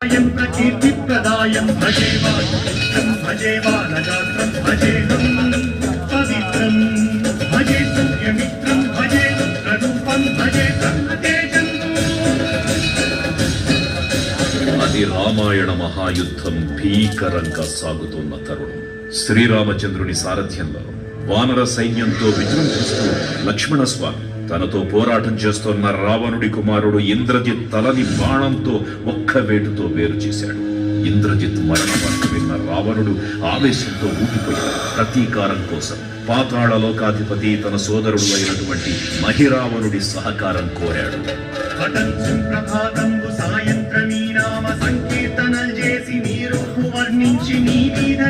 ప్రకీర్తిప్రదాయం భజేవానగాత్రం భజేహం పవిత్రం భజే సూర్యమిత్రం భజే రుద్రరూపం భజే బ్రహ్మతేజం. అది రామాయణ మహాయుద్ధం భీకరంగా సాగుతున్న తరుణం. శ్రీరామచంద్రుని సారథ్యంలో వానర సైన్యంతో విజృంభిస్తూ లక్ష్మణస్వామి తనతో పోరాటం చేస్తున్న రావణుడి కుమారుడు ఇంద్రజిత్ తలని బాణంతో ఒక్క వేటుతో వేరు చేశాడు. ఇంద్రజిత్ మరణ వార్త విన్న రావణుడు ఆవేశంతో ఊగిపోయాడు. ప్రతీకారం కోసం పాతాళ లోకాధిపతి తన సోదరుడు అయినటువంటి మహిరావణుడి సహకారం కోరాడు. సాయంత్రమీ నామ సంకీర్తనలు చేసి నీ రూపు వర్ణించి నీ మీద